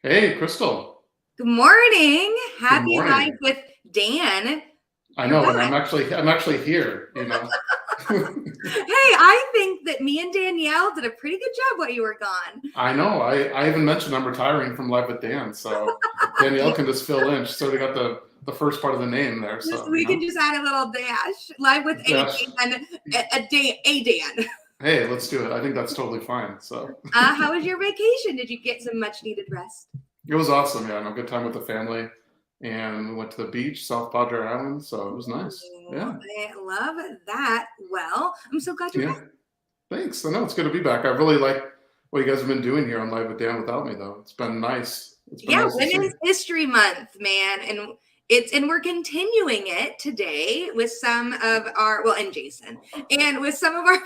Hey, Crystal. Good morning. Good Happy Life morning. with Dan. I You're know, and back. I'm actually here, Hey, I think that me and Danielle did a pretty good job while you were gone. I know. I even mentioned I'm retiring from Live with Dan, so Danielle can just fill in. She's already got the first part of the name there, so We can just add a little dash. Live with a Dash. Dan, a Dan. Hey, let's do it. I think that's totally fine. So How was your vacation? Did you get some much needed rest? it was awesome. Yeah, no, good time with the family, and we went to the beach, South Padre Island, so it was nice. Yeah, I love that. Well, I'm so glad you're yeah. back. Thanks. I know it's good to be back. I really like what you guys have been doing here on Live with Dan without me, though. It's been nice. It's been Yeah, nice to see. Women's History Month, man, and we're continuing it today with some of our and Jason and with some of our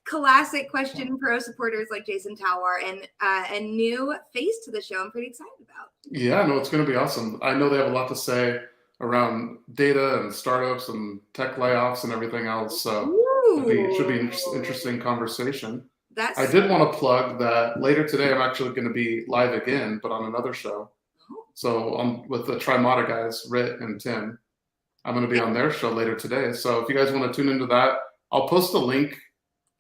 classic Question Pro supporters like Jason Talwar and a new face to the show. I'm pretty excited about. Yeah, no, it's going to be awesome. I know they have a lot to say around data and startups and tech layoffs and everything else. So it should be an interesting conversation. I did want to plug that later today I'm actually going to be live again, but on another show. So with the Trimata guys, Rit and Tim. I'm going to be on their show later today. So if you guys want to tune into that, I'll post a link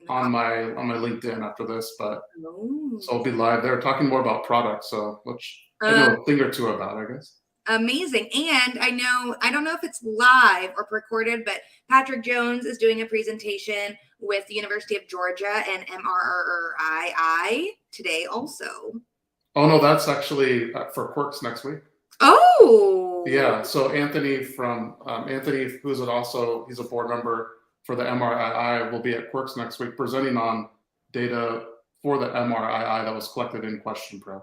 on my LinkedIn after this. But so I'll be live there talking more about products. So which I know a thing or two about, I guess. Amazing. And I don't know if it's live or recorded, but Patrick Jones is doing a presentation with the University of Georgia and MRII today also. Oh, no, that's actually for Quirks next week. Oh. Yeah. So Anthony, who's he's a board member for the MRII, will be at Quirks next week presenting on data for the MRII that was collected in Question Pro.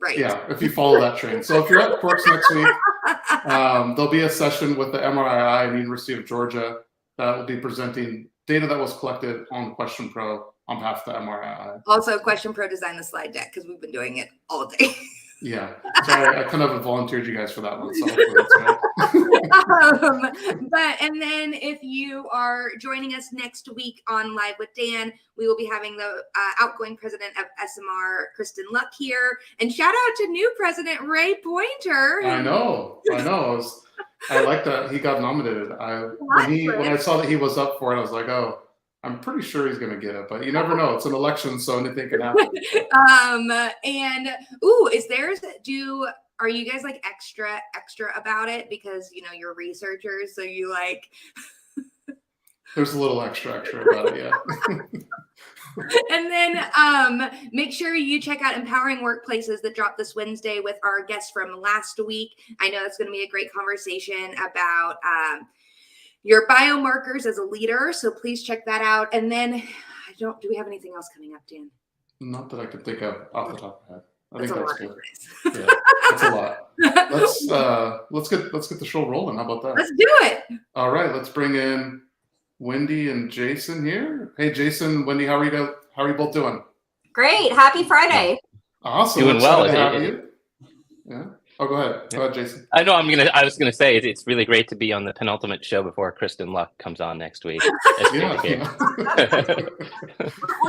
Right. Yeah, if you follow that train. So if you're at Quirks next week, there'll be a session with the MRII and University of Georgia that will be presenting data that was collected on Question Pro on behalf of the MRII. Also, Question Pro designed the slide deck because we've been doing it all day. Yeah, so I kind of volunteered you guys for that one, so hopefully that's right. And then if you are joining us next week on Live with Dan, we will be having the outgoing president of SMR, Kristen Luck, here. And shout out to new president, Ray Pointer. I know. I like that he got nominated. When I saw that he was up for it, I was like, oh, I'm pretty sure he's going to get it, but you never know. It's an election, so anything can happen. Are you guys like extra about it because you're researchers, so you like? There's a little extra about it, yeah. And then make sure you check out Empowering Workplaces that dropped this Wednesday with our guest from last week. I know it's going to be a great conversation about your biomarkers as a leader. So please check that out. And then do we have anything else coming up, Dan? Not that I can think of off the top of my head. I think that's good. Yeah, that's a lot. Let's get the show rolling. How about that? Let's do it. All right, let's bring in Wendy and Jason here. Hey, Jason, Wendy, how are you both doing? Great. Happy Friday. Awesome. Doing well. To have you. Yeah. Oh, go ahead. Go ahead, Jason. I was gonna say it's really great to be on the penultimate show before Kristen Luck comes on next week. We're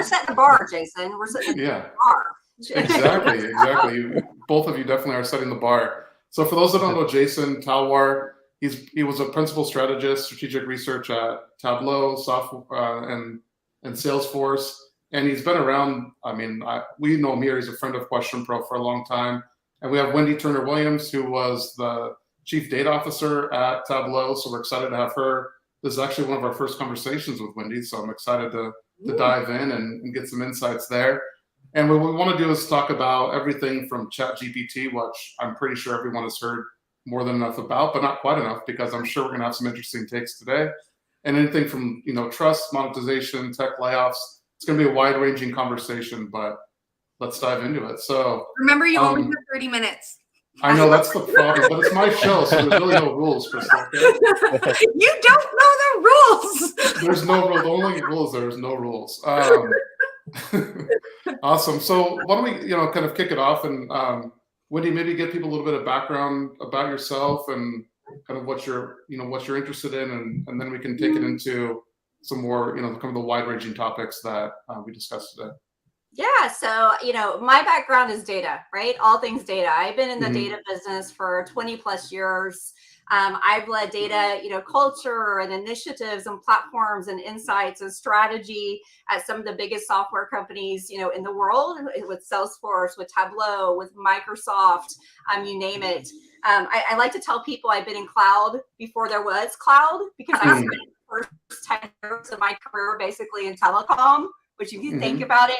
setting the bar, Jason. We're setting the bar. Exactly. Both of you definitely are setting the bar. So for those that don't know Jason Talwar, he was a principal strategist, strategic research at Tableau, software, and Salesforce, and he's been around. I mean, we know him here. He's a friend of Question Pro for a long time. And we have Wendy Turner-Williams, who was the chief data officer at Tableau. So we're excited to have her. This is actually one of our first conversations with Wendy. So I'm excited to dive in and get some insights there. And what we want to do is talk about everything from ChatGPT, which I'm pretty sure everyone has heard more than enough about, but not quite enough, because I'm sure we're going to have some interesting takes today. And anything from trust, monetization, tech layoffs. It's going to be a wide-ranging conversation, but let's dive into it. So remember, you only have 30 minutes. I know that's the problem, but it's my show, so there's really no rules per se. You don't know the rules. There's no rule. The only rules there's no rules. Awesome. So why don't we, kind of kick it off, and Wendy, maybe give people a little bit of background about yourself and kind of what you're interested in, and then we can take it into some more, kind of the wide-ranging topics that we discussed today. Yeah, so my background is data, right? All things data. I've been in the data business for 20 plus years. I've led data, culture and initiatives and platforms and insights and strategy at some of the biggest software companies, in the world, with Salesforce, with Tableau, with Microsoft, you name it. I like to tell people I've been in cloud before there was cloud, because I spent the first 10 years of my career basically in telecom, which if you think about it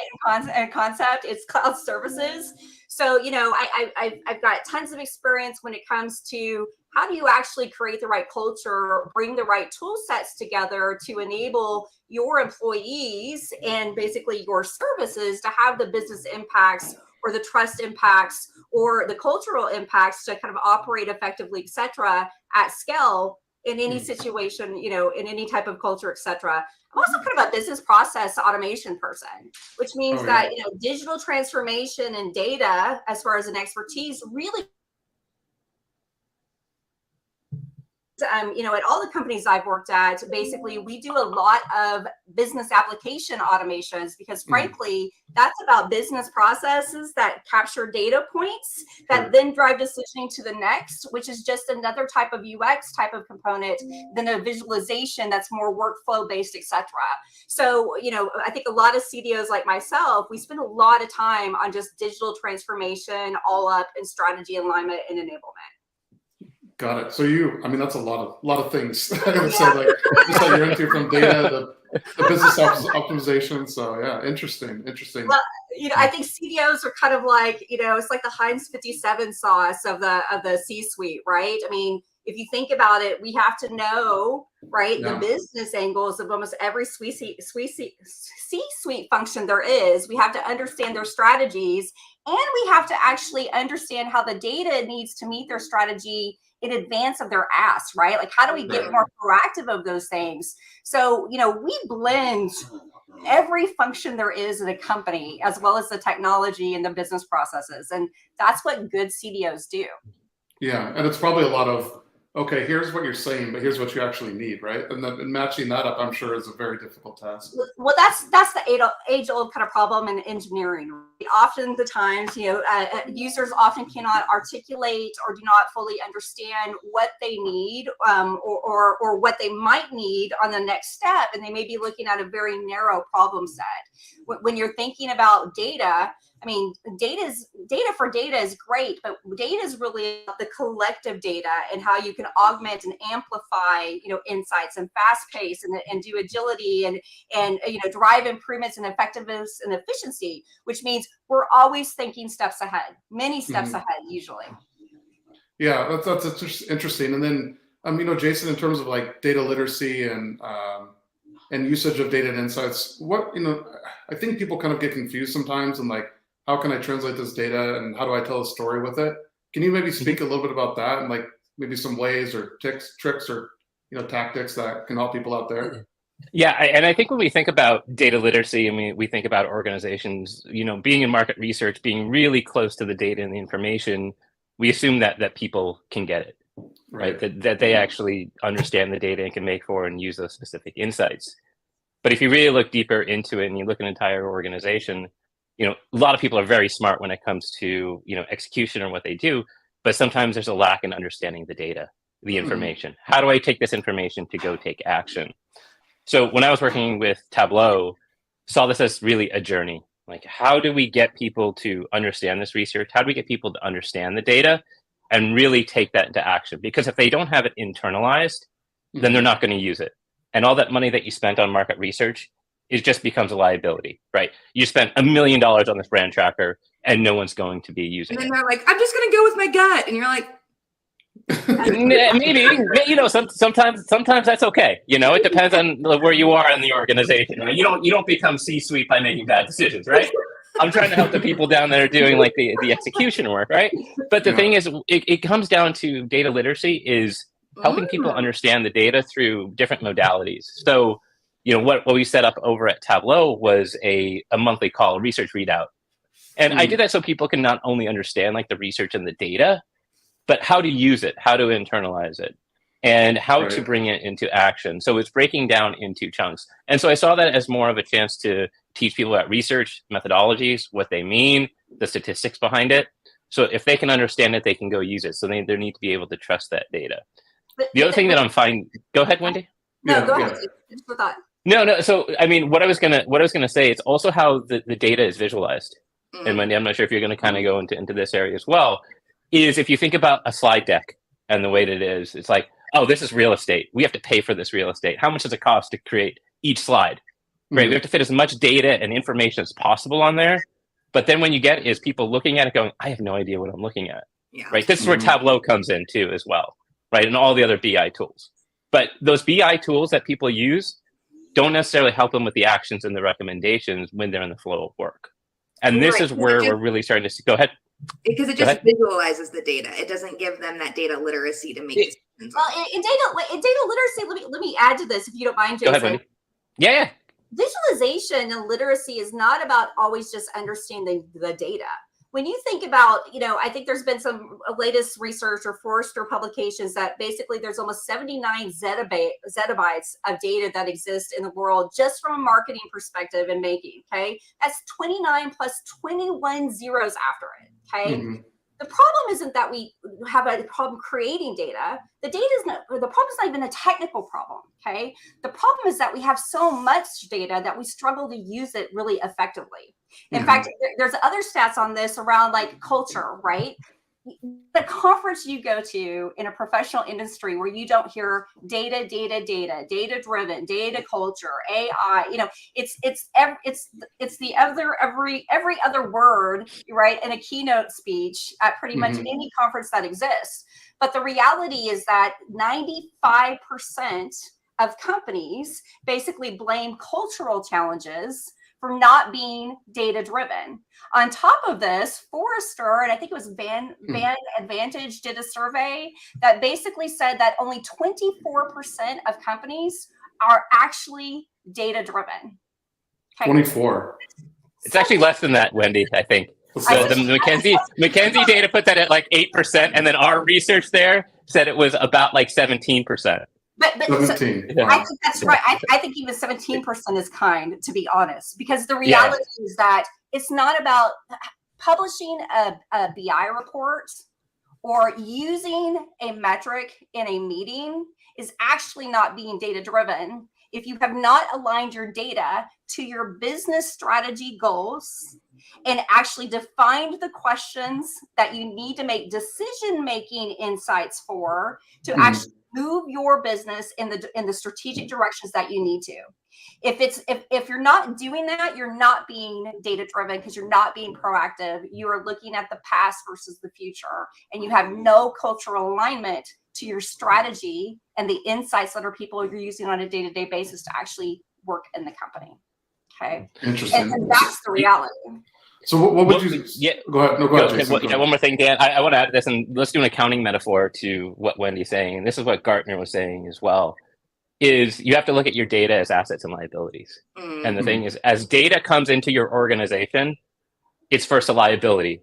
in concept, it's cloud services. So, I've got tons of experience when it comes to how do you actually create the right culture, bring the right tool sets together to enable your employees and basically your services to have the business impacts or the trust impacts or the cultural impacts to kind of operate effectively, et cetera, at scale in any situation, in any type of culture, et cetera. I'm also kind of a business process automation person, which means that, digital transformation and data, as far as an expertise, really, at all the companies I've worked at, basically, we do a lot of business application automations because, frankly, that's about business processes that capture data points that then drive decisioning to the next, which is just another type of UX type of component than a visualization that's more workflow based, etc. So, I think a lot of CDOs like myself, we spend a lot of time on just digital transformation, all up in strategy alignment and enablement. Got it. So that's a lot of things. I would say, like, just that you're into, from data, the business optimization. So yeah, interesting. Well, I think CDOs are kind of like, it's like the Heinz 57 sauce of the C-suite, right? I mean, if you think about it, we have to know, right, the business angles of almost every C-suite function there is. We have to understand their strategies, and we have to actually understand how the data needs to meet their strategy in advance of their ask, right? Like, how do we get more proactive of those things? So, we blend every function there is in a company, as well as the technology and the business processes. And that's what good CDOs do. Yeah. And it's probably a lot of, okay, here's what you're saying, but here's what you actually need, right? And then matching that up, I'm sure, is a very difficult task. Well, that's the age-old kind of problem in engineering. Often the times, users often cannot articulate or do not fully understand what they need, or what they might need on the next step, and they may be looking at a very narrow problem set. When you're thinking about data, I mean, data for data is great, but data is really the collective data and how you can augment and amplify, insights and fast pace and do agility and drive improvements in effectiveness and efficiency, which means we're always thinking steps ahead, many steps ahead, usually. Yeah, that's interesting. And then, Jason, in terms of like data literacy and usage of data and insights, I think people kind of get confused sometimes, and like, how can I translate this data and how do I tell a story with it? Can you maybe speak a little bit about that, and like maybe some ways or tricks or tactics that can help people out there? Yeah, and I think when we think about data literacy, we think about organizations, being in market research, being really close to the data and the information, we assume that people can get it, right? That they actually understand the data and can make for and use those specific insights. But if you really look deeper into it and you look at an entire organization, a lot of people are very smart when it comes to, execution or what they do, but sometimes there's a lack in understanding the data, the information. How do I take this information to go take action? So when I was working with Tableau, saw this as really a journey. Like, how do we get people to understand this research? How do we get people to understand the data and really take that into action? Because if they don't have it internalized, then they're not going to use it. And all that money that you spent on market research, it just becomes a liability, right? You spent $1 million on this brand tracker and no one's going to be using it. And then they're like, I'm just going to go with my gut. And you're like, maybe, sometimes that's okay. It depends on where you are in the organization, right? You don't become C-suite by making bad decisions, right? I'm trying to help the people down there doing like the execution work, right? But the thing is, it comes down to data literacy is helping people understand the data through different modalities. So, what we set up over at Tableau was a monthly call, research readout. And I did that so people can not only understand like the research and the data, but how to use it, how to internalize it. and how to Right. bring it into action. So it's breaking down into chunks. And so I saw that as more of a chance to teach people about research methodologies, what they mean, the statistics behind it. So if they can understand it, they can go use it. So they need to be able to trust that data. The other thing that I'm finding, go ahead, Wendy. No, go ahead. Finish the thought. No. So I mean, what I was gonna say, it's also how the data is visualized. And Wendy, I'm not sure if you're gonna kind of go into this area as well. Is if you think about a slide deck and the way that it is, it's like, oh, this is real estate. We have to pay for this real estate. How much does it cost to create each slide? Right. We have to fit as much data and information as possible on there. But then when you get is people looking at it going, I have no idea what I'm looking at. Yeah. Right. This is where Tableau comes in too, as well. Right. And all the other BI tools. But those BI tools that people use don't necessarily help them with the actions and the recommendations when they're in the flow of work. And this is where we're really starting to see. Go ahead. Because it just visualizes the data. It doesn't give them that data literacy to make decisions. Well, in data literacy, let me add to this, if you don't mind, Jason. Go ahead, Wendy. Yeah. Visualization and literacy is not about always just understanding the data. When you think about, I think there's been some latest research or Forrester publications that basically there's almost 79 zettabytes of data that exist in the world just from a marketing perspective and making, okay? That's 29 plus 21 zeros after it, okay? The problem isn't that we have a problem creating data. The problem is not even a technical problem, okay? The problem is that we have so much data that we struggle to use it really effectively. In fact, there's other stats on this around like culture, right? The conference you go to in a professional industry where you don't hear data driven, data culture, AI, it's the every other word, right, in a keynote speech at pretty much any conference that exists. But the reality is that 95% of companies basically blame cultural challenges for not being data driven. On top of this, Forrester, and I think it was Van Advantage, did a survey that basically said that only 24% of companies are actually data driven. Okay. 24. It's actually less than that, Wendy, I think. So the McKinsey data put that at like 8%, and then our research there said it was about like 17%. But 17. I think that's right. I think even 17% is kind, to be honest, because the reality is that it's not about publishing a BI report or using a metric in a meeting is actually not being data driven if you have not aligned your data to your business strategy goals and actually defined the questions that you need to make decision-making insights for to actually move your business in the strategic directions that you need to. If you're not doing that, you're not being data driven because you're not being proactive. You are looking at the past versus the future, and you have no cultural alignment to your strategy and the insights that people are using on a day-to-day basis to actually work in the company. Okay. Interesting. And that's the reality. So what would you? Yeah. Go ahead. No, go ahead, Jason. Yeah, one more thing, Dan. I want to add this, and let's do an accounting metaphor to what Wendy's saying. And this is what Gartner was saying as well. Is you have to look at your data as assets and liabilities. And the thing is, as data comes into your organization, it's first a liability,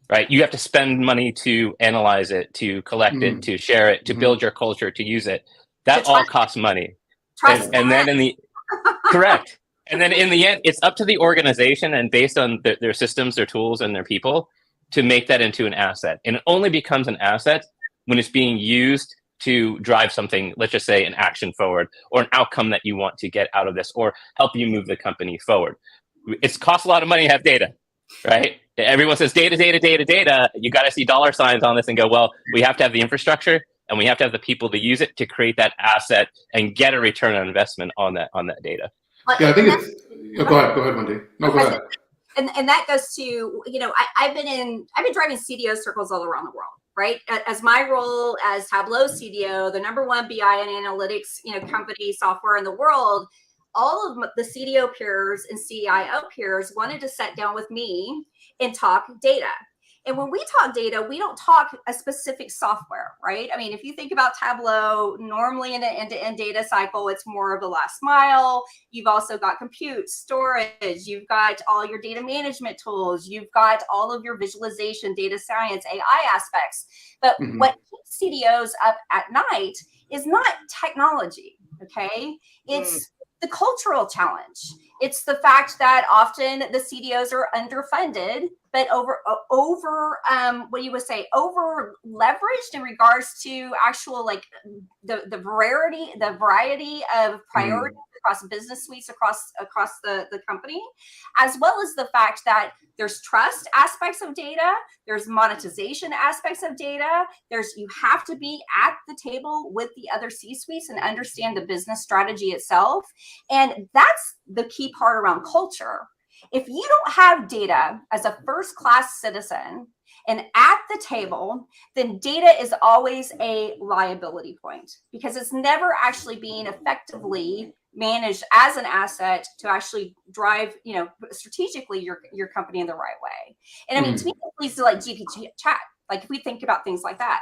right? You have to spend money to analyze it, to collect it, to share it, to build your culture, to use it. That all costs money. And then in the correct. And then in the end, it's up to the organization and based on their systems, their tools, and their people to make that into an asset. And it only becomes an asset when it's being used to drive something, let's just say an action forward or an outcome that you want to get out of this or help you move the company forward. It costs a lot of money to have data, right? Everyone says data. You got to see dollar signs on this and go, well, we have to have the infrastructure and we have to have the people to use it to create that asset and get a return on investment on that data. Yeah, I think it's. Go ahead, Wendy. No, go ahead. And that goes to, I've been driving CDO circles all around the world, right? As my role as Tableau CDO, the number one BI and analytics, company software in the world, all of the CDO peers and CIO peers wanted to sit down with me and talk data. And when we talk data, we don't talk a specific software, right? I mean, if you think about Tableau, normally in an end-to-end data cycle, it's more of the last mile. You've also got compute, storage, you've got all your data management tools, you've got all of your visualization, data science, AI aspects. But what keeps CDOs up at night is not technology, okay? It's the cultural challenge. It's the fact that often the CDOs are underfunded, but over what you would say, over leveraged in regards to actual like the variety of priorities across business suites across the company, as well as the fact that there's trust aspects of data, there's monetization aspects of data, you have to be at the table with the other C-suites and understand the business strategy itself. And that's the key part around culture. If you don't have data as a first-class citizen and at the table, then data is always a liability point because it's never actually being effectively managed as an asset to actually drive, strategically your company in the right way. And I mean, to me, it leads to like GPT chat. Like if we think about things like that,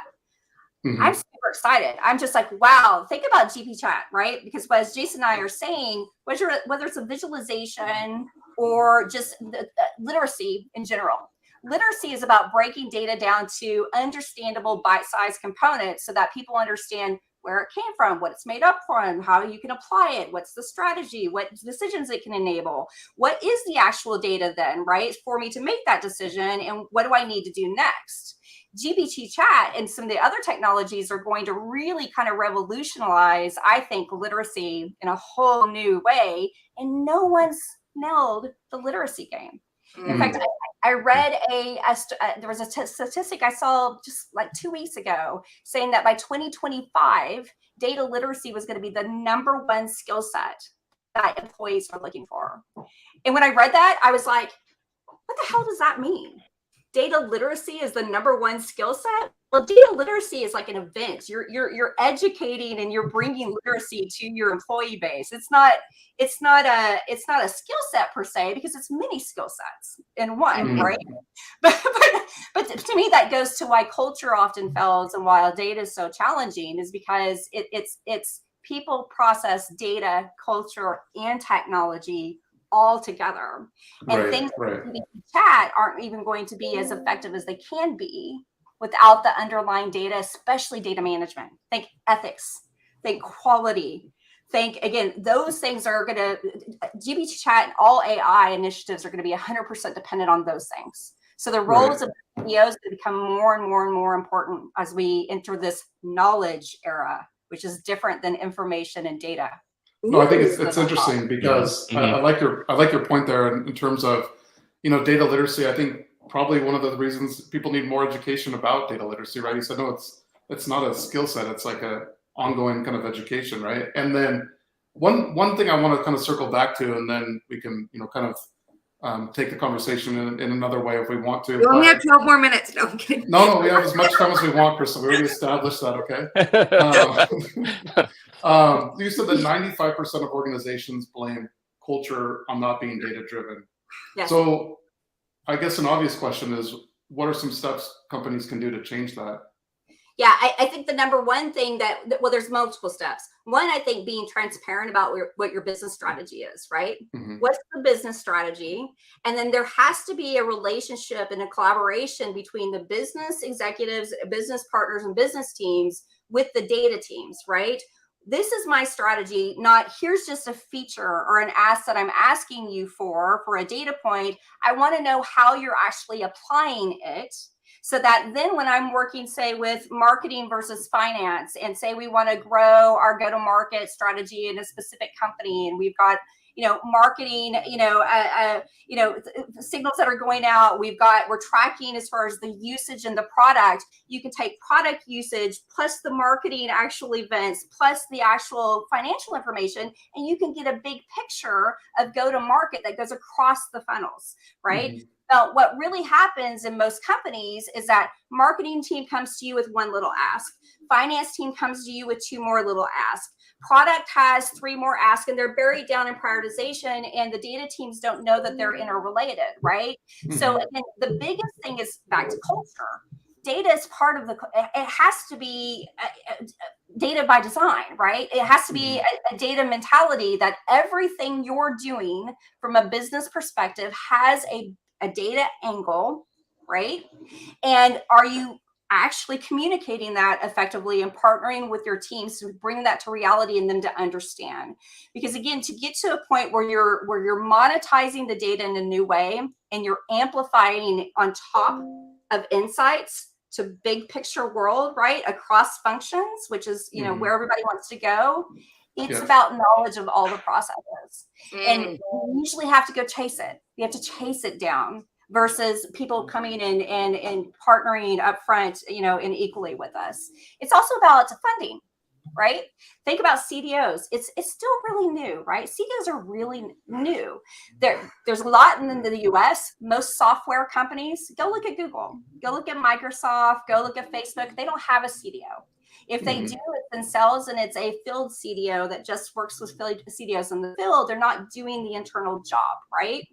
I'm super excited. I'm just like, wow, think about GP chat, right? Because as Jason and I are saying, whether it's a visualization or just the literacy in general, literacy is about breaking data down to understandable bite-sized components so that people understand where it came from, what it's made up from, how you can apply it, what's the strategy, what decisions it can enable, what is the actual data then, right, for me to make that decision, and what do I need to do next? GPT chat and some of the other technologies are going to really kind of revolutionize, I think, literacy in a whole new way, and no one's nailed the literacy game. In fact, I read there was a statistic I saw just like 2 weeks ago saying that by 2025, data literacy was going to be the #1 skill set that employees are looking for. And when I read that, I was like, what the hell does that mean? Data literacy is the #1 skill set? Well, data literacy is like an event. You're educating and you're bringing literacy to your employee base. It's not a skill set per se because it's many skill sets in one, right? But to me, that goes to why culture often fails and why data is so challenging is because it's people, process, data, culture, and technology all together. And things like chat aren't even going to be as effective as they can be without the underlying data, especially data management. Think ethics, think quality, think, again, those things are going to, GPT chat and all AI initiatives are going to be 100% dependent on those things. So the roles of CEOs become more and more and more important as we enter this knowledge era, which is different than information and data. No, I think it's interesting because I like your point there in terms of, data literacy. I think probably one of the reasons people need more education about data literacy, right? You said, no, it's not a skill set. It's like a ongoing kind of education, right? And then one thing I want to kind of circle back to, and then we can, kind of take the conversation in another way if we want to. We only have 12 more minutes. No, I'm kidding. No, we have as much time as we want, Crystal. We already established that, okay? You said that 95% of organizations blame culture on not being data-driven. Yes. So I guess an obvious question is, what are some steps companies can do to change that? Yeah, I think the #1 thing well, there's multiple steps. One, I think being transparent about what your business strategy is, right? What's the business strategy? And then there has to be a relationship and a collaboration between the business executives, business partners, and business teams with the data teams, right? This is my strategy, not here's just a feature or an asset I'm asking you for a data point. I want to know how you're actually applying it. So that then when I'm working, say, with marketing versus finance, and say we want to grow our go-to-market strategy in a specific company, and we've got, marketing, signals that are going out, we're tracking as far as the usage and the product. You can take product usage plus the marketing actual events plus the actual financial information, and you can get a big picture of go-to-market that goes across the funnels, right? Now, what really happens in most companies is that marketing team comes to you with one little ask. Finance team comes to you with 2 more little asks. product has 3 more asks and they're buried down in prioritization, and the data teams don't know that they're interrelated, right? So again, the biggest thing is back to culture. Data is part of it has to be data by design, right? It has to be a data mentality that everything you're doing from a business perspective has a data angle, right? And are you actually communicating that effectively and partnering with your teams to bring that to reality and them to understand? Because again, to get to a point where you're monetizing the data in a new way and you're amplifying on top of insights to big picture world, right, across functions, which is where everybody wants to go. It's about knowledge of all the processes, and you usually have to go chase it. You have to chase it down versus people coming in and partnering up front, and equally with us. It's also about funding, right? Think about CDOs. It's still really new, right? CDOs are really new. There's a lot in the US. Most software companies, go look at Google, go look at Microsoft, go look at Facebook. They don't have a CDO. If they do it themselves and it's a field CDO that just works with CDOs in the field, they're not doing the internal job, right?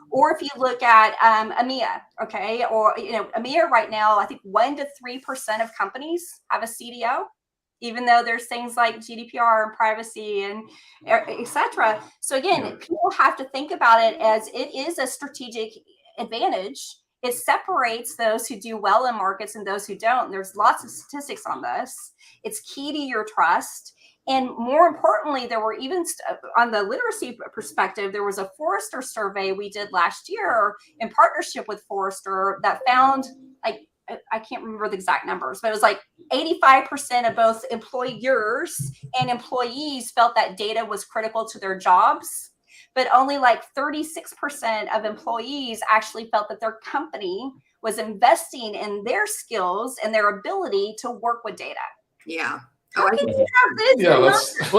Or if you look at EMEA, okay, or EMEA right now, I think 1 to 3% of companies have a CDO, even though there's things like GDPR and privacy and et cetera. So again, people have to think about it as it is a strategic advantage. It separates those who do well in markets and those who don't. And there's lots of statistics on this. It's key to your trust. And more importantly, there were even on the literacy perspective, there was a Forrester survey we did last year in partnership with Forrester that found, like, I can't remember the exact numbers, but it was like 85% of both employers and employees felt that data was critical to their jobs. But only like 36% of employees actually felt that their company was investing in their skills and their ability to work with data. Yeah. How can you have this?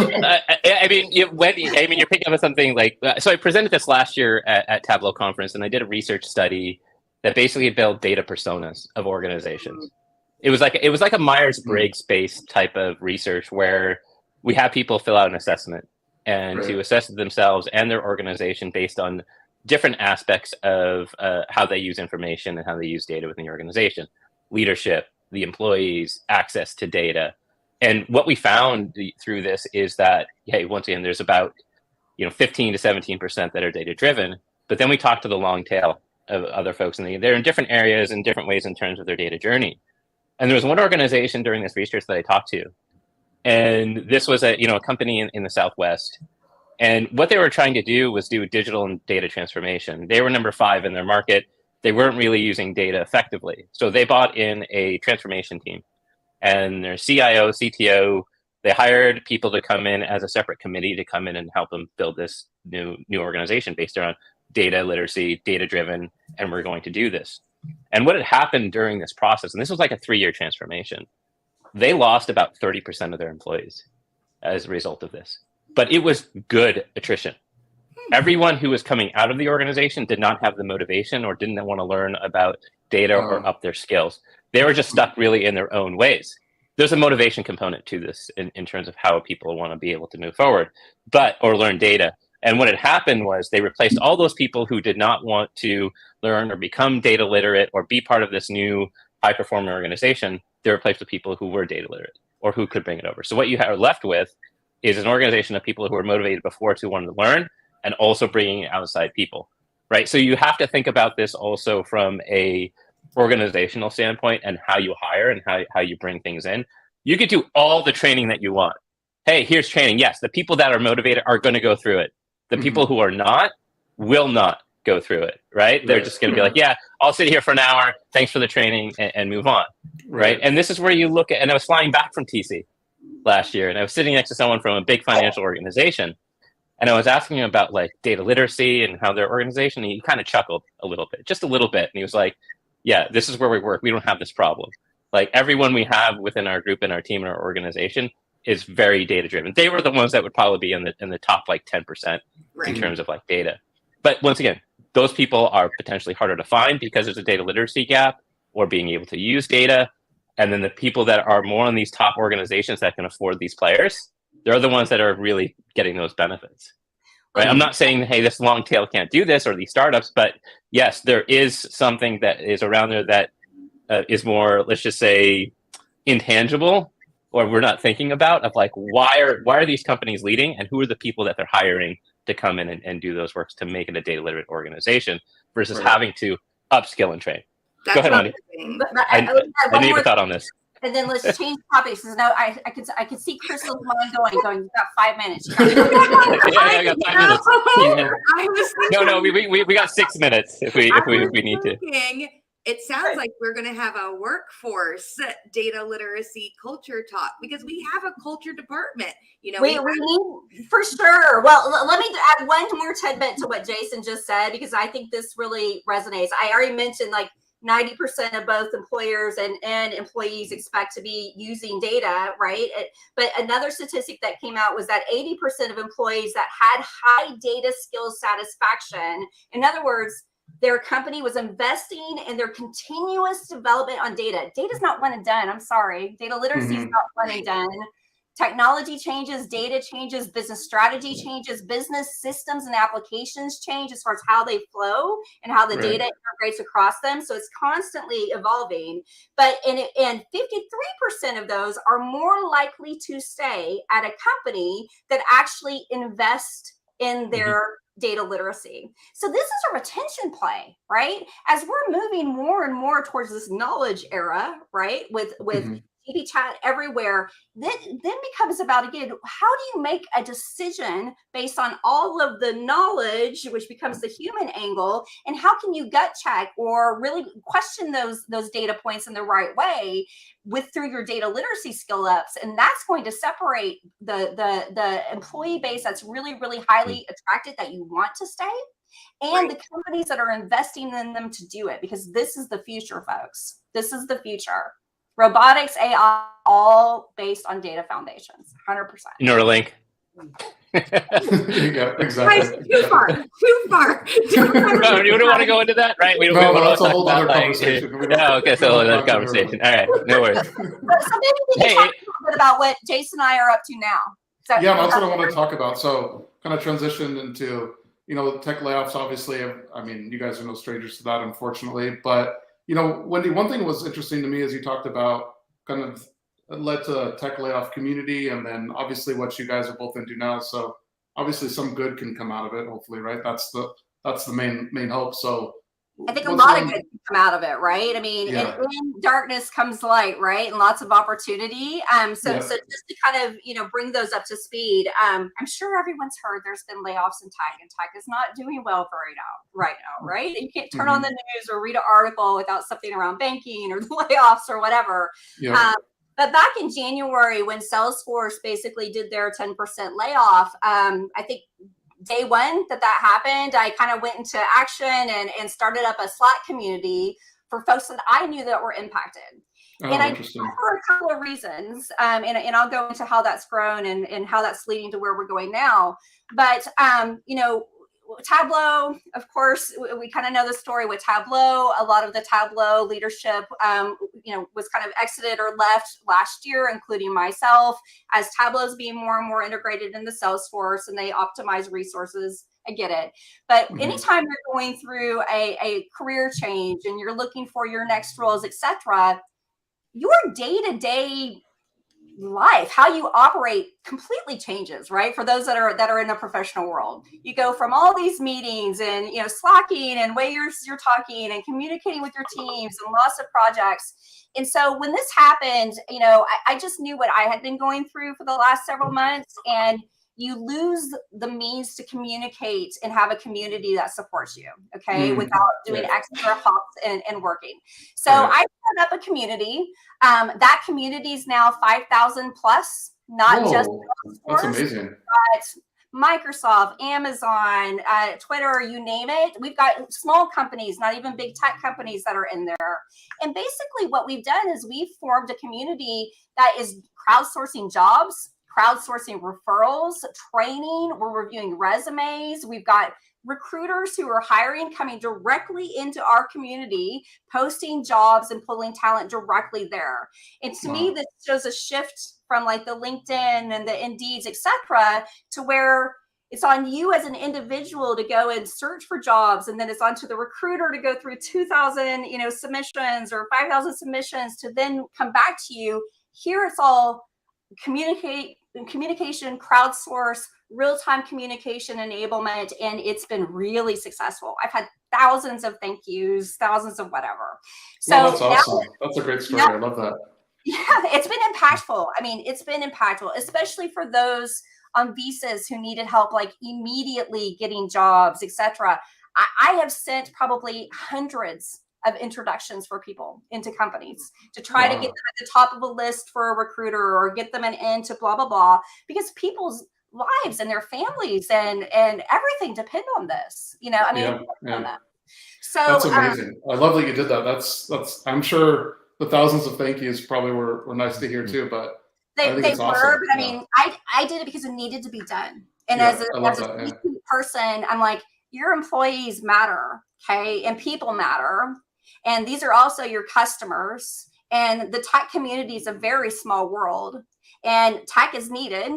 Wendy, you're picking up on something like, so I presented this last year at Tableau conference, and I did a research study that basically built data personas of organizations. It was like a Myers-Briggs based type of research where we have people fill out an assessment and to assess themselves and their organization based on different aspects of how they use information and how they use data within the organization, leadership, the employees, access to data. And what we found through this is that, hey, once again, there's about 15 to 17% that are data driven, but then we talk to the long tail of other folks, and they're in different areas in different ways in terms of their data journey. And there was one organization during this research that I talked to, and this was a company in the Southwest. And what they were trying to do was do digital and data transformation. They were number 5 in their market. They weren't really using data effectively. So they bought in a transformation team, and their CIO, CTO, they hired people to come in as a separate committee to come in and help them build this new organization based around data literacy, data driven, and we're going to do this. And what had happened during this process, and this was like a 3-year transformation, they lost about 30% of their employees as a result of this. But it was good attrition. Everyone who was coming out of the organization did not have the motivation or didn't want to learn about data or up their skills. They were just stuck really in their own ways. There's a motivation component to this in terms of how people want to be able to move forward, or learn data. And what had happened was they replaced all those people who did not want to learn or become data literate or be part of this new high-performing organization. They replaced with people who were data literate or who could bring it over. So what you are left with is an organization of people who were motivated before to want to learn and also bringing outside people, right? So you have to think about this also from a organizational standpoint and how you hire and how you bring things in. You could do all the training that you want. Hey, here's training. Yes, the people that are motivated are going to go through it. The people who are not will not go through it, right? They're just going to be like, yeah, I'll sit here for an hour. Thanks for the training and move on, right? And this is where you look at, and I was flying back from TC last year, and I was sitting next to someone from a big financial organization, and I was asking him about like data literacy and how their organization, and he kind of chuckled a little bit, just a little bit. And he was like, yeah, this is where we work. We don't have this problem. Like everyone we have within our group and our team and our organization is very data driven. They were the ones that would probably be in the top like 10% in terms of like data. But once again, those people are potentially harder to find because there's a data literacy gap or being able to use data. And then the people that are more in these top organizations that can afford these players, they're the ones that are really getting those benefits. Right. I'm not saying, hey, this long tail can't do this or these startups, but yes, there is something that is around there that is more, let's just say, intangible, or we're not thinking about, of like, why are these companies leading, and who are the people that they're hiring to come in and do those works to make it a data literate organization versus having to upskill and train. Go ahead, Wendy. I need a thought on this. And then let's change topics. No, I could see Crystal's mind going. You've got 5 minutes. I got 5 minutes. No, we got 6 minutes if we need to. It sounds like we're going to have a workforce data literacy culture talk, because we have a culture department. We need, for sure. Well, let me add one more tidbit to what Jason just said, because I think this really resonates. I already mentioned, like, 90% of both employers and employees expect to be using data, right? But another statistic that came out was that 80% of employees that had high data skills satisfaction, in other words, their company was investing in their continuous development on data. Data's not one and done. I'm sorry. Data literacy is not one and done. Technology changes, data changes, business strategy changes, business systems and applications change as far as how they flow and how the data integrates across them. So it's constantly evolving. But and 53% of those are more likely to stay at a company that actually invest in their data literacy. So this is a retention play, right? As we're moving more and more towards this knowledge era, right? With TV chat everywhere, then becomes about, again, how do you make a decision based on all of the knowledge, which becomes the human angle, and how can you gut check or really question those data points in the right way through your data literacy skill ups? And that's going to separate the employee base that's really, really highly attracted, that you want to stay, and the companies that are investing in them to do it, because this is the future, folks. This is the future. Robotics, AI, all based on data foundations, 100%. Neuralink. Yeah, exactly. Too far. No, you don't want to go into that, right? We don't. No, want that's to a whole other conversation. Okay, so another conversation. All right, no worries. So maybe we can talk a little bit about what Jason and I are up to now. So yeah, that's what I want to talk about. So kind of transitioned into, tech layoffs. Obviously, I mean, you guys are no strangers to that, unfortunately. But Wendy, one thing that was interesting to me is you talked about kind of led to a tech layoff community, and then obviously what you guys are both into now. So obviously some good can come out of it, hopefully, right? That's the main hope. So I think a lot of good can come out of it, right? I mean, in darkness comes light, right? And lots of opportunity. So just to kind of, bring those up to speed, I'm sure everyone's heard there's been layoffs in tech, and tech is not doing well right now, right? You can't turn on the news or read an article without something around banking or layoffs or whatever. But back in January, when Salesforce basically did their 10% layoff, I think day one that happened, I kind of went into action and started up a Slack community for folks that I knew that were impacted. And I did that for a couple of reasons. And I'll go into how that's grown and how that's leading to where we're going now. But, Tableau, of course, we kind of know the story with Tableau. A lot of the Tableau leadership, was kind of exited or left last year, including myself, as Tableau's being more and more integrated into Salesforce and they optimize resources. I get it. But anytime you're going through a career change and you're looking for your next roles, etc., your day-to-day life, how you operate, completely changes, right? For those that are in the professional world, you go from all these meetings and slacking and way you're talking and communicating with your teams and lots of projects. And so when this happened, I just knew what I had been going through for the last several months, and you lose the means to communicate and have a community that supports you, okay, without doing extra hops and working. So I set up a community. That community is now 5,000 plus, not just that's amazing. But Microsoft, Amazon, Twitter, you name it. We've got small companies, not even big tech companies, that are in there. And basically what we've done is we've formed a community that is crowdsourcing jobs, crowdsourcing referrals, training. We're reviewing resumes. We've got recruiters who are hiring, coming directly into our community, posting jobs and pulling talent directly there. And to me, this shows a shift from like the LinkedIn and the Indeeds, etc., to where it's on you as an individual to go and search for jobs, and then it's on to the recruiter to go through 2,000, submissions or 5,000 submissions to then come back to you. Here it's all communication, crowdsource, real-time communication enablement, and it's been really successful. I've had thousands of thank yous, thousands of whatever. So well, that's awesome. That's a great story. I love that. Yeah, it's been impactful. I mean, it's been impactful, especially for those on visas who needed help, like immediately getting jobs, etc. I have sent probably hundreds of introductions for people into companies to try to get them at the top of a list for a recruiter or get them an into blah, blah, blah, because people's lives and their families and everything depend on this, on that. So that's amazing. I love that you did that. That's I'm sure the thousands of thank yous probably were nice to hear too, but they I think it's awesome. were, but I mean, I did it because it needed to be done. And as a person, I'm like, your employees matter, okay? And people matter. And these are also your customers. And the tech community is a very small world. And tech is needed,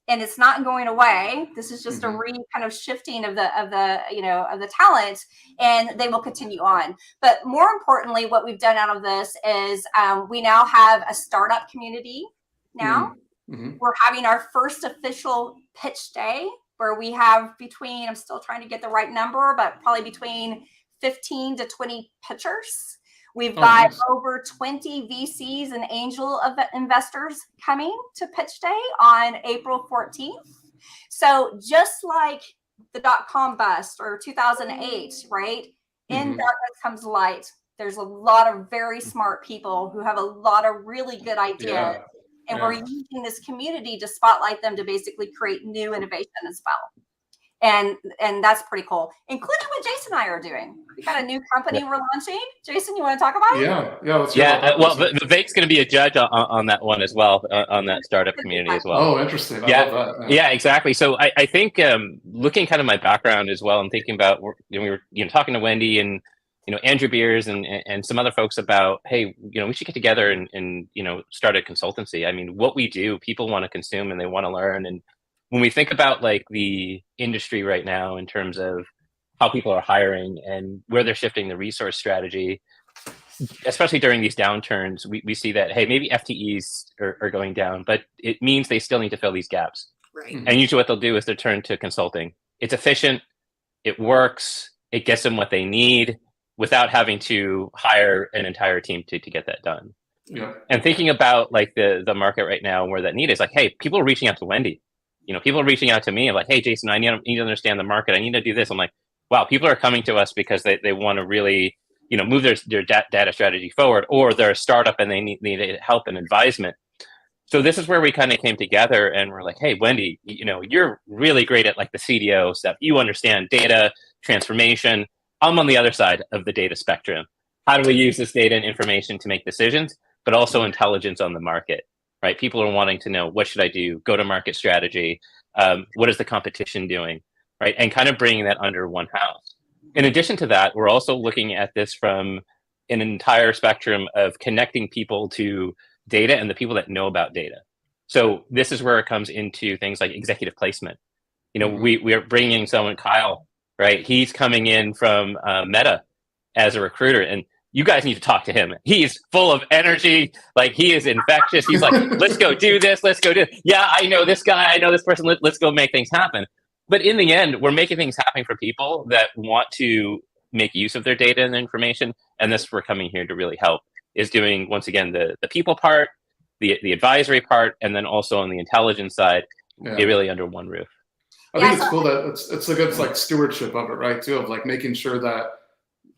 and it's not going away. This is just a kind of shifting of the talent, and they will continue on. But more importantly, what we've done out of this is we now have a startup community. Now we're having our first official pitch day where we have between, I'm still trying to get the right number, but probably between 15 to 20 pitchers. We've got over 20 VCs and angel investors coming to pitch day on April 14th. So just like the dot-com bust or 2008, right? In darkness comes light. There's a lot of very smart people who have a lot of really good ideas. And we're using this community to spotlight them to basically create new innovation as well. And that's pretty cool, including what Jason and I are doing. We got a new company we're launching. Jason, you want to talk about it? Well, Vivek's going to be a judge on that one as well, on that startup community as well. Oh, interesting. I love that. Yeah, exactly. So I think looking kind of my background as well, and thinking about, we were talking to Wendy and Andrew Beers and some other folks about, hey, we should get together and start a consultancy. I mean, what we do, people want to consume and they want to learn. And when we think about like the industry right now in terms of how people are hiring and where they're shifting the resource strategy, especially during these downturns, we see that, hey, maybe FTEs are going down, but it means they still need to fill these gaps. Right. And usually what they'll do is they'll turn to consulting. It's efficient, it works, it gets them what they need without having to hire an entire team to get that done. Yeah. And thinking about like the market right now where that need is, like, hey, people are reaching out to Wendy. People are reaching out to me. I'm like, hey, Jason, I need to understand the market. I need to do this. I'm like, wow, people are coming to us because they want to really, move their data strategy forward, or they're a startup and they need help and advisement. So this is where we kind of came together and we're like, hey, Wendy, you're really great at like the CDO stuff. You understand data transformation. I'm on the other side of the data spectrum. How do we use this data and information to make decisions, but also intelligence on the market? Right? People are wanting to know, what should I do? Go-to-market strategy. What is the competition doing? Right? And kind of bringing that under one house. In addition to that, we're also looking at this from an entire spectrum of connecting people to data and the people that know about data. So this is where it comes into things like executive placement. We are bringing someone, Kyle, right? He's coming in from Meta as a recruiter, and you guys need to talk to him. He's full of energy. Like, he is infectious. He's like, let's go do this. Let's go do it. Yeah, I know this guy. I know this person. Let's go make things happen. But in the end, we're making things happen for people that want to make use of their data and information. And this, we're coming here to really help, is doing, once again, the people part, the advisory part, and then also on the intelligence side, get really under one roof. I think it's cool that it's a good like stewardship of it, right? Too, of like making sure that,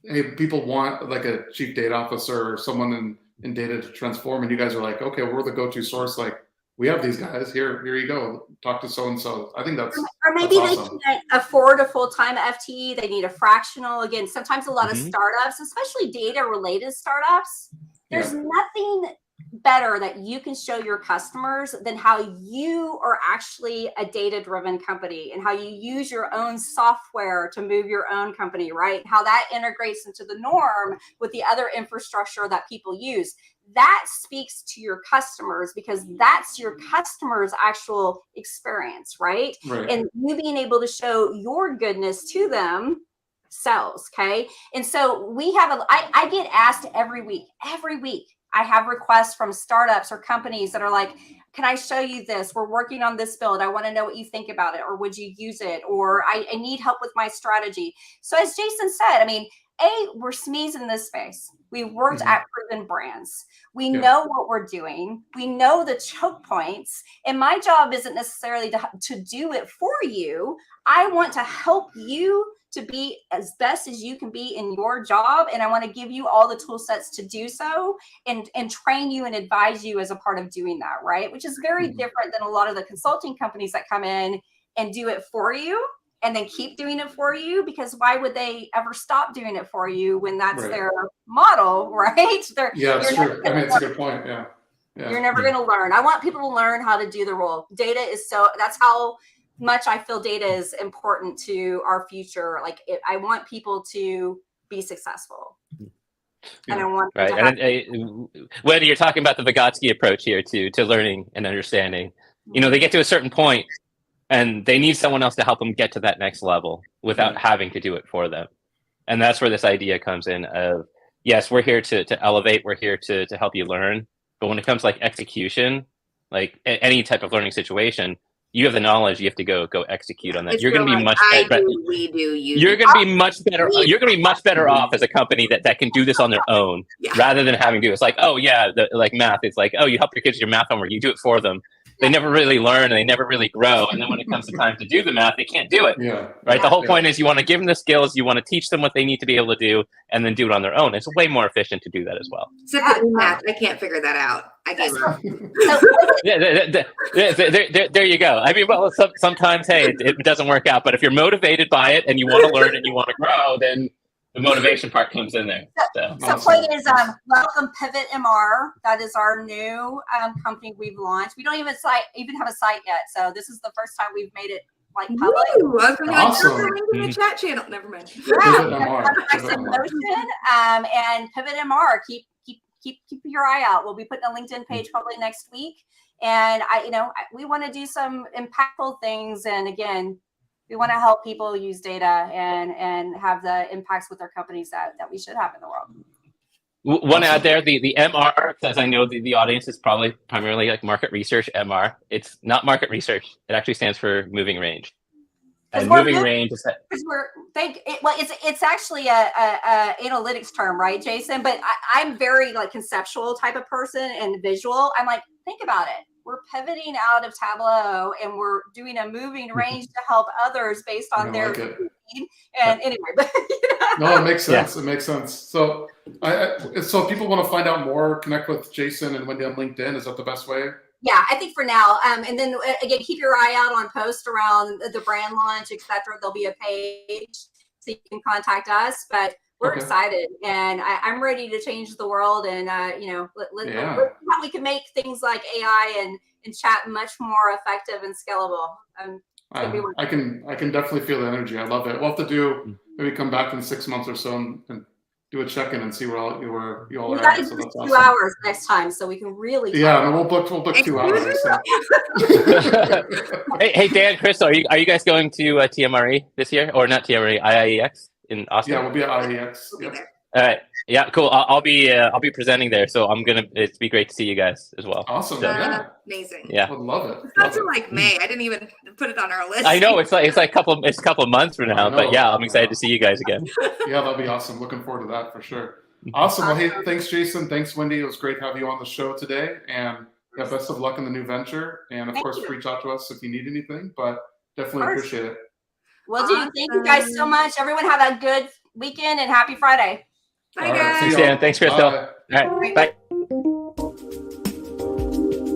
hey, people want like a chief data officer or someone in data to transform, and you guys are like, okay, we're the go-to source. Like, we have these guys here. Here you go. Talk to so and so. I think that's or maybe that's they awesome. can't afford a full-time FTE. They need a fractional. Again, sometimes a lot of startups, especially data-related startups, there's nothing better that you can show your customers than how you are actually a data-driven company and how you use your own software to move your own company, right? How that integrates into the norm with the other infrastructure that people use. That speaks to your customers because that's your customer's actual experience, right? Right. And you being able to show your goodness to them sells, okay? And so we have I get asked every week, I have requests from startups or companies that are like, can I show you this? We're working on this build. I want to know what you think about it, or would you use it? Or I need help with my strategy. So as Jason said, I mean, we're SMEs in this space. We've worked at proven brands. We know what we're doing. We know the choke points. And my job isn't necessarily to do it for you. I want to help you to be as best as you can be in your job. And I want to give you all the tool sets to do so and train you and advise you as a part of doing that, right? Which is very different than a lot of the consulting companies that come in and do it for you and then keep doing it for you, because why would they ever stop doing it for you when that's their model, right? Yeah, it's true. I mean, it's a good point. Yeah. You're never going to learn. I want people to learn how to do the role. Data is that's how much I feel data is important to our future. Like I want people to be successful. And I want right. And Wendy, you're talking about the Vygotsky approach here to learning and understanding. You know, they get to a certain point and they need someone else to help them get to that next level without having to do it for them. And that's where this idea comes in of, yes, we're here to elevate. We're here to help you learn. But when it comes to like execution, like any type of learning situation, you have the knowledge. You have to go execute on that. You're going to be much better. You're going to be much better. You're going to be much better off as a company that can do this on their own, rather than having to do it. It's like, oh yeah, like math. It's like, oh, you help your kids with your math homework. You do it for them. They never really learn and they never really grow. And then when it comes to time to do the math, they can't do it. Right. The whole point is you want to give them the skills. You want to teach them what they need to be able to do, and then do it on their own. It's way more efficient to do that as well. Except for math, I can't figure that out. I gave up. There you go. I mean, well, sometimes, hey, it doesn't work out. But if you're motivated by it and you want to learn and you want to grow, then the motivation part comes in there. So point is, welcome Pivot MR. That is our new company we've launched. We don't even have a site yet. So this is the first time we've made it like public. Ooh, awesome. In the chat channel. Never mind. And Pivot MR. Keep your eye out. We'll be putting a LinkedIn page probably next week. And we want to do some impactful things. And again, we want to help people use data and have the impacts with their companies that we should have in the world. One out there, the MR, as I know the audience is probably primarily like market research, MR. It's not market research. It actually stands for moving range. And moving range is that. It's actually a analytics term, right, Jason? But I'm very like conceptual type of person and visual. I'm like, think about it. We're pivoting out of Tableau and we're doing a moving range to help others based on their need. And anyway, but no, it makes sense. It makes sense. So, so people want to find out more, connect with Jason and Wendy on LinkedIn. Is that the best way? Yeah, I think for now. And then again, keep your eye out on posts around the brand launch, etc. There'll be a page so you can contact us. But we're excited, and I'm ready to change the world. And let's see how we can make things like AI and chat much more effective and scalable. I can definitely feel the energy. I love it. We'll have to do maybe come back in 6 months or so and do a check-in and see where you all are at. So that's 2 hours next time, so we can really. We'll book 2 hours. So. hey, Dan, Crystal, are you guys going to TMRE this year, or not TMRE, IIEX in Austin? Yeah, we'll be at IIEX. Yep. All right. Yeah, cool. I'll be presenting there, so it'd be great to see you guys as well. Awesome. So, amazing. Yeah, I would love it. It's not till like May. I didn't even put it on our list. I know it's a couple of months from now, but yeah, I'm excited to see you guys again. Yeah, that'll be awesome. Looking forward to that for sure. Awesome. Well, hey, thanks, Jason. Thanks, Wendy. It was great to have you on the show today, and best of luck in the new venture. And of course, reach out to us if you need anything. But definitely appreciate it. Will do. Thank you guys so much. Everyone have a good weekend and happy Friday. Bye, guys. Thanks, Dan. Thanks, Crystal. Bye. All right. Bye.